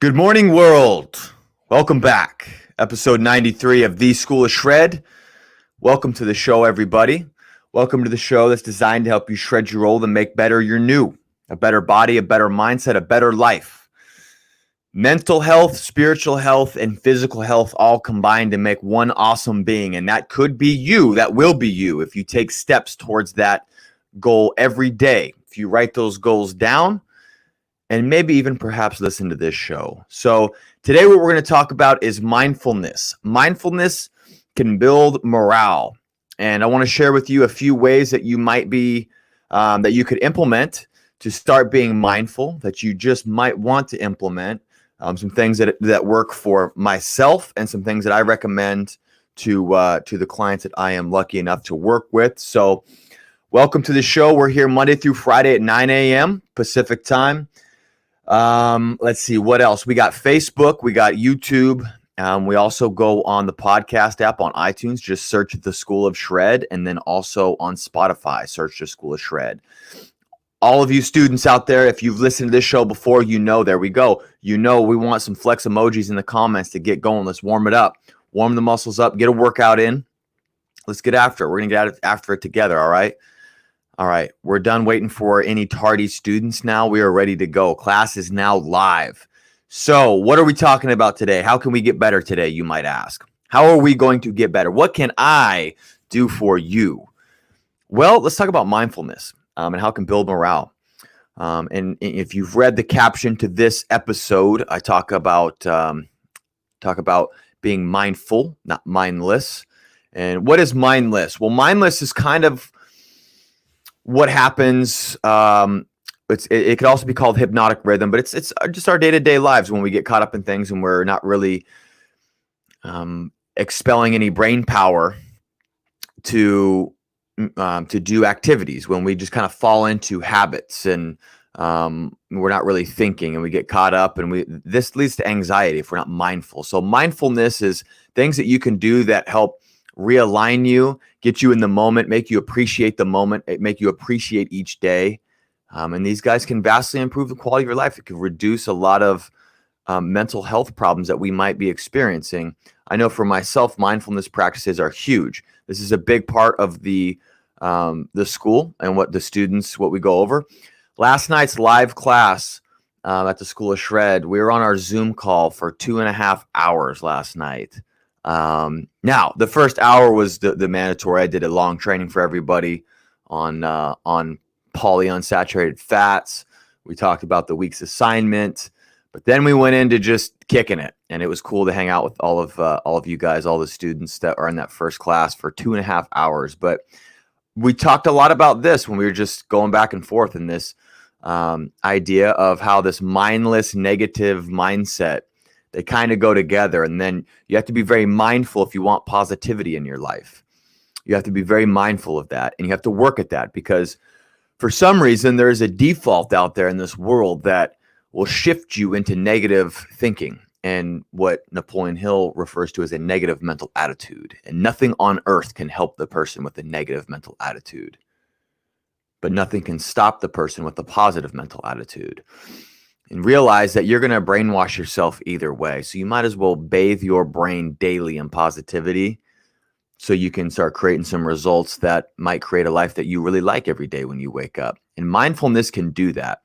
Good morning, world. Welcome back. Episode 93 of The School of Shred. Welcome to the show, everybody. Welcome to the show that's designed to help you shred your old and make better your new. A better body, a better mindset, a better life. Mental health, spiritual health, and physical health all combined to make one awesome being. And that could be you. That will be you if you take steps towards that goal every day. If you write those goals down, and maybe even perhaps listen to this show. So today what we're going to talk about is mindfulness. Mindfulness can build morale. And I want to share with you a few ways that you might be, that you could implement to start being mindful, that you just might want to implement. Some things that work for myself and some things that I recommend to the clients that I am lucky enough to work with. So welcome to the show. We're here Monday through Friday at 9 a.m. Pacific time. Let's see what else. We got Facebook, we got YouTube. We also go on the podcast app on iTunes. Just search The School of Shred, and then also on Spotify, search The School of Shred. All of you students out there, if you've listened to this show before, there we go. We want some flex emojis in the comments to get going. Let's warm it up, warm the muscles up, get a workout in. Let's get after it. We're going to get after it together. All right. All right, we're done waiting for any tardy students now. We are ready to go. Class is now live. So what are we talking about today? How can we get better today, you might ask? How are we going to get better? What can I do for you? Well, let's talk about mindfulness and how it can build morale. And if you've read the caption to this episode, I talk about being mindful, not mindless. And what is mindless? Well, mindless is kind of what happens. It could also be called hypnotic rhythm, but it's just our day-to-day lives when we get caught up in things and we're not really expelling any brain power to do activities, when we just kind of fall into habits and we're not really thinking and we get caught up, and this leads to anxiety if we're not mindful. So mindfulness is things that you can do that help realign you, get you in the moment, make you appreciate the moment, make you appreciate each day. And these guys can vastly improve the quality of your life. It can reduce a lot of mental health problems that we might be experiencing. I know for myself, mindfulness practices are huge. This is a big part of the school and what we go over. Last night's live class at the School of Shred, we were on our Zoom call for 2.5 hours last night. Now the first hour was the mandatory. I did a long training for everybody on polyunsaturated fats. We talked about the week's assignment, but then we went into just kicking it, and it was cool to hang out with all of you guys, all the students that are in that first class for 2.5 hours. But we talked a lot about this when we were just going back and forth in this idea of how this mindless negative mindset, they kind of go together. And then you have to be very mindful if you want positivity in your life. You have to be very mindful of that, and you have to work at that, because for some reason there is a default out there in this world that will shift you into negative thinking and what Napoleon Hill refers to as a negative mental attitude. And nothing on earth can help the person with a negative mental attitude, but nothing can stop the person with a positive mental attitude. And realize that you're going to brainwash yourself either way. So you might as well bathe your brain daily in positivity so you can start creating some results that might create a life that you really like every day when you wake up. And mindfulness can do that.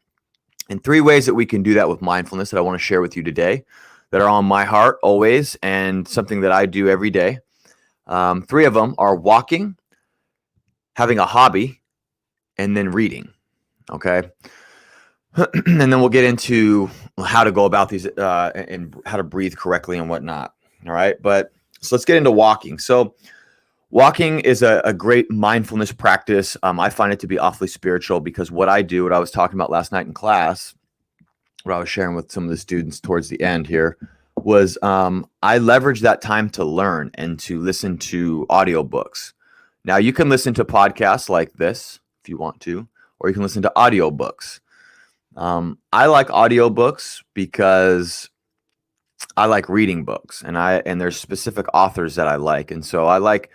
And 3 ways that we can do that with mindfulness that I want to share with you today that are on my heart always and something that I do every day. 3 of them are walking, having a hobby, and then reading. Okay. And then we'll get into how to go about these and how to breathe correctly and whatnot. All right. But so let's get into walking. So walking is a great mindfulness practice. I find it to be awfully spiritual, because what I was talking about last night in class, what I was sharing with some of the students towards the end here, was I leverage that time to learn and to listen to audiobooks. Now you can listen to podcasts like this if you want to, or you can listen to audiobooks. I like audiobooks because I like reading books, and there's specific authors that I like. And so I like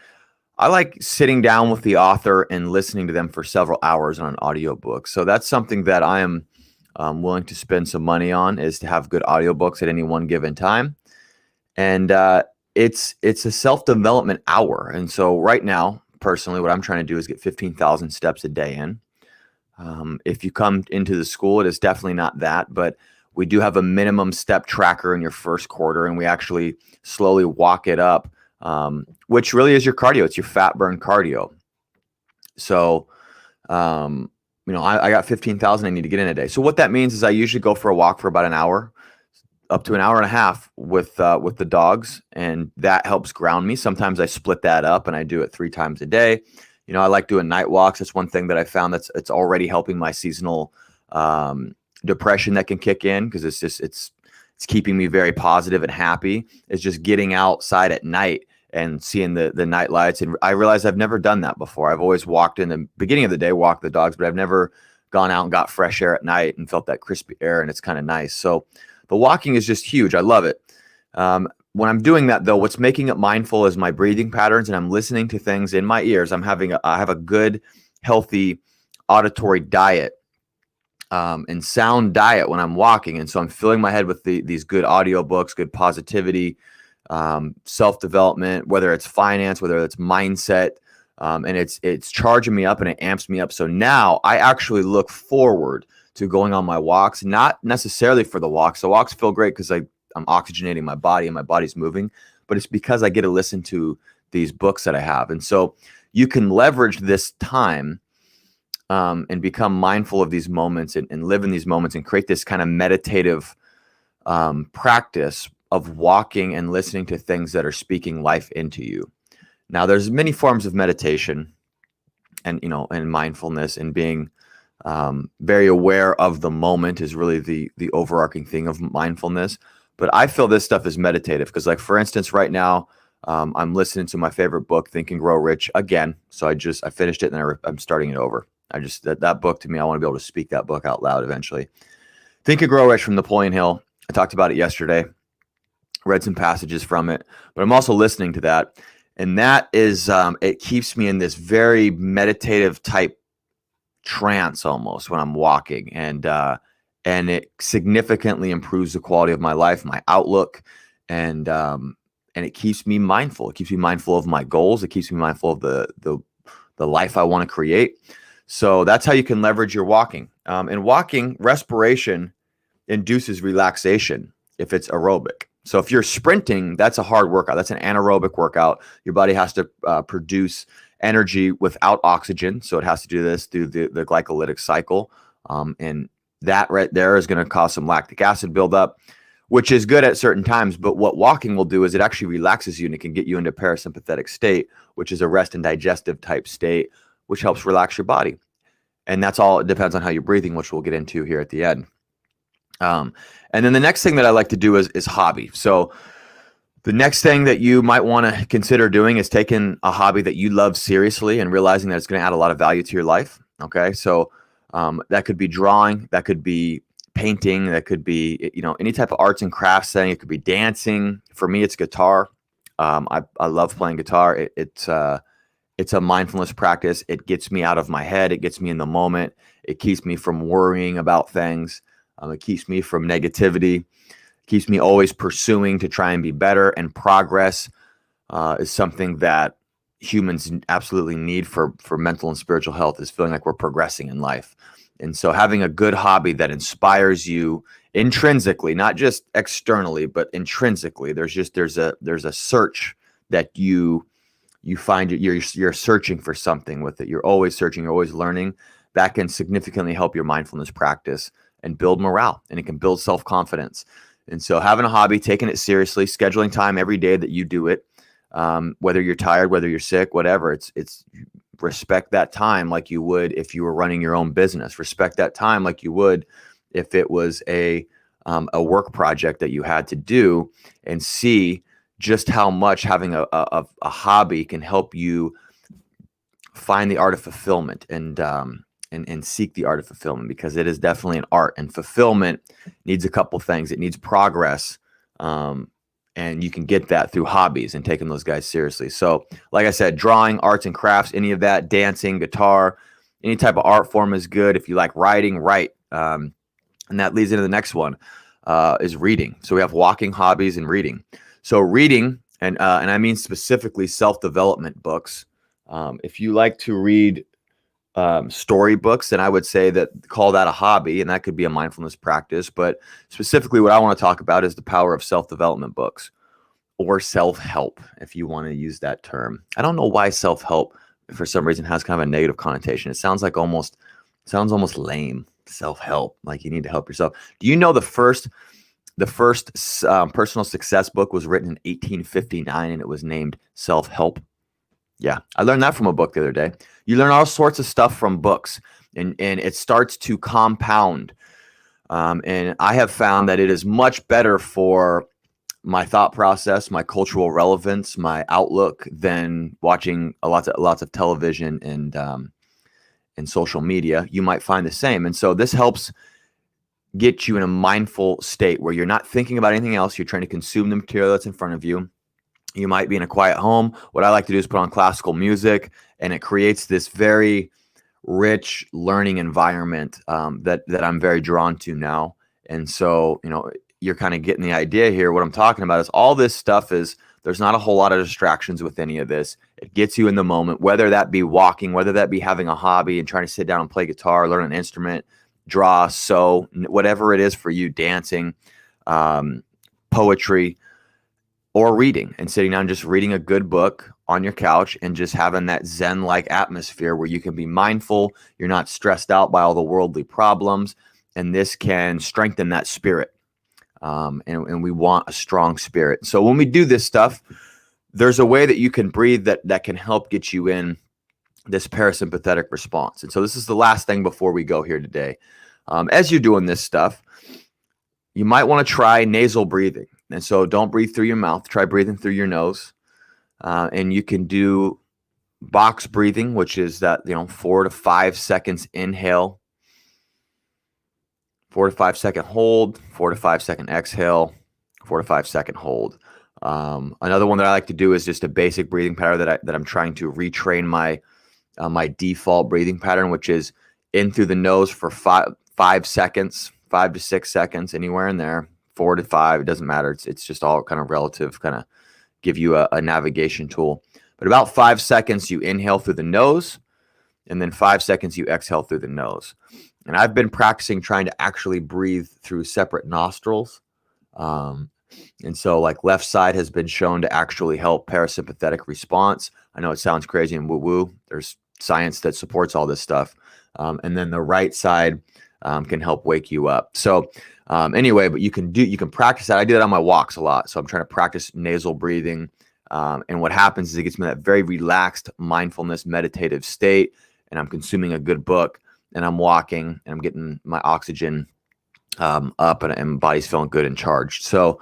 sitting down with the author and listening to them for several hours on an audiobook. So that's something that I'm willing to spend some money on is to have good audiobooks at any one given time. And it's a self-development hour. And so right now, personally, what I'm trying to do is get 15,000 steps a day in. If you come into the school, it is definitely not that, but we do have a minimum step tracker in your first quarter, and we actually slowly walk it up, which really is your cardio. It's your fat burn cardio. So, I got 15,000 I need to get in a day. So what that means is I usually go for a walk for about an hour, up to an hour and a half with the dogs, and that helps ground me. Sometimes I split that up and I do it 3 times a day. I like doing night walks. That's one thing that I found it's already helping my seasonal depression that can kick in, because it's keeping me very positive and happy. It's just getting outside at night and seeing the night lights. And I realized I've never done that before. I've always walked in the beginning of the day, walked the dogs, but I've never gone out and got fresh air at night and felt that crispy air, and it's kind of nice. So the walking is just huge. I love it. When I'm doing that, though, what's making it mindful is my breathing patterns, and I'm listening to things in my ears. I have a good, healthy auditory diet and sound diet when I'm walking. And so I'm filling my head with these good audiobooks, good positivity, self-development, whether it's finance, whether it's mindset, and it's charging me up and it amps me up. So now I actually look forward to going on my walks, not necessarily for the walks. The walks feel great because I'm oxygenating my body and my body's moving, but it's because I get to listen to these books that I have. And so you can leverage this time and become mindful of these moments and live in these moments and create this kind of meditative practice of walking and listening to things that are speaking life into you. Now, there's many forms of meditation and mindfulness, and being very aware of the moment is really the overarching thing of mindfulness. But I feel this stuff is meditative because, like, for instance, right now, I'm listening to my favorite book, Think and Grow Rich, again. So I finished it and I'm starting it over. That book, to me, I want to be able to speak that book out loud eventually. Think and Grow Rich from Napoleon Hill. I talked about it yesterday, read some passages from it, but I'm also listening to that. And that is, it keeps me in this very meditative type trance almost when I'm walking. And it significantly improves the quality of my life, my outlook, and it keeps me mindful. It keeps me mindful of my goals. It keeps me mindful of the life I want to create. So that's how you can leverage your walking. And walking, respiration induces relaxation if it's aerobic. So if you're sprinting, that's a hard workout. That's an anaerobic workout. Your body has to produce energy without oxygen. So it has to do this through the glycolytic cycle. And that right there is going to cause some lactic acid buildup, which is good at certain times. But what walking will do is it actually relaxes you, and it can get you into parasympathetic state, which is a rest and digestive type state, which helps relax your body. And that's all. It depends on how you're breathing, which we'll get into here at the end. And then the next thing that I like to do is hobby. So the next thing that you might want to consider doing is taking a hobby that you love seriously and realizing that it's going to add a lot of value to your life. Okay. So that could be drawing, that could be painting, that could be, any type of arts and crafts thing. It could be dancing. For me, it's guitar. I love playing guitar. It's a mindfulness practice. It gets me out of my head. It gets me in the moment. It keeps me from worrying about things. It keeps me from negativity, keeps me always pursuing to try and be better. And progress is something that humans absolutely need for mental and spiritual health, is feeling like we're progressing in life. And so having a good hobby that inspires you intrinsically, not just externally, but intrinsically, there's a search that you find you're searching for something with it. You're always searching, you're always learning. That can significantly help your mindfulness practice and build morale, and it can build self-confidence. And so having a hobby, taking it seriously, scheduling time every day that you do it, whether you're tired, whether you're sick, whatever, it's respect that time like you would if you were running your own business. Respect that time like you would if it was a work project that you had to do, and see just how much having a hobby can help you find the art of fulfillment and seek the art of fulfillment, because it is definitely an art, and fulfillment needs a couple things. It needs progress. And you can get that through hobbies and taking those guys seriously. So like I said, drawing, arts and crafts, any of that, dancing, guitar, any type of art form is good. If you like writing, write. And that leads into the next one, is reading. So we have walking, hobbies, and reading. So reading, and I mean specifically self-development books. If you like to read storybooks, then I would say that call that a hobby, and that could be a mindfulness practice. But specifically, what I want to talk about is the power of self-development books, or self-help, if you want to use that term. I don't know why self-help, for some reason, has kind of a negative connotation. It sounds almost lame. Self-help, like you need to help yourself. Do you know the first personal success book was written in 1859, and it was named Self-Help? Yeah, I learned that from a book the other day. You learn all sorts of stuff from books, and it starts to compound. And I have found that it is much better for my thought process, my cultural relevance, my outlook than watching lots of television and social media. You might find the same. And so this helps get you in a mindful state where you're not thinking about anything else. You're trying to consume the material that's in front of you. You might be in a quiet home. What I like to do is put on classical music, and it creates this very rich learning environment that I'm very drawn to now. And so, you're kind of getting the idea here. What I'm talking about is all this stuff there's not a whole lot of distractions with any of this. It gets you in the moment, whether that be walking, whether that be having a hobby and trying to sit down and play guitar, learn an instrument, draw, sew, whatever it is for you, dancing, poetry, or reading, and sitting down, just reading a good book on your couch and just having that Zen-like atmosphere where you can be mindful. You're not stressed out by all the worldly problems, and this can strengthen that spirit. And we want a strong spirit. So when we do this stuff, there's a way that you can breathe that can help get you in this parasympathetic response. And so this is the last thing before we go here today. As you're doing this stuff, you might want to try nasal breathing. And so don't breathe through your mouth. Try breathing through your nose. And you can do box breathing, which is that 4 to 5 seconds inhale, 4 to 5 second hold, 4 to 5 second exhale, 4 to 5 second hold. Another one that I like to do is just a basic breathing pattern that I'm trying to retrain my default breathing pattern, which is in through the nose for 5 seconds, 5 to 6 seconds, anywhere in there, 4 to 5, it doesn't matter. It's just all kind of relative, kind of give you a navigation tool. But about 5 seconds, you inhale through the nose, and then 5 seconds, you exhale through the nose. And I've been practicing trying to actually breathe through separate nostrils. And so like left side has been shown to actually help parasympathetic response. I know it sounds crazy and woo-woo. There's science that supports all this stuff. And then the right side can help wake you up. So anyway, but you can practice that. I do that on my walks a lot. So I'm trying to practice nasal breathing. And what happens is it gets me in that very relaxed mindfulness meditative state, and I'm consuming a good book, and I'm walking, and I'm getting my oxygen up, and my body's feeling good and charged. So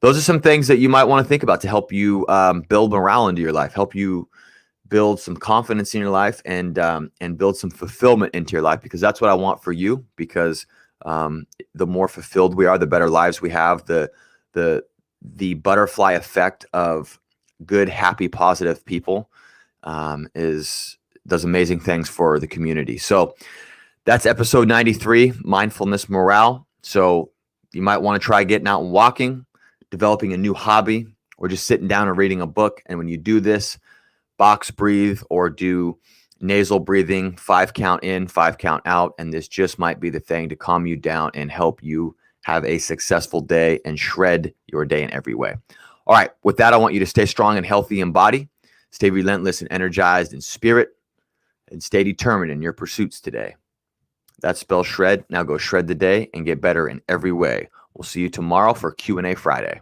those are some things that you might want to think about to help you build morale into your life, help you build some confidence in your life, and build some fulfillment into your life, because that's what I want for you. Because the more fulfilled we are, the better lives we have. The butterfly effect of good, happy, positive people does amazing things for the community. So that's episode 93, Mindfulness Morale. So you might want to try getting out and walking, developing a new hobby, or just sitting down and reading a book. And when you do this, box breathe or do nasal breathing, 5 count in, 5 count out. And this just might be the thing to calm you down and help you have a successful day and shred your day in every way. All right. With that, I want you to stay strong and healthy in body, stay relentless and energized in spirit, and stay determined in your pursuits today. That spells shred. Now go shred the day and get better in every way. We'll see you tomorrow for Q&A Friday.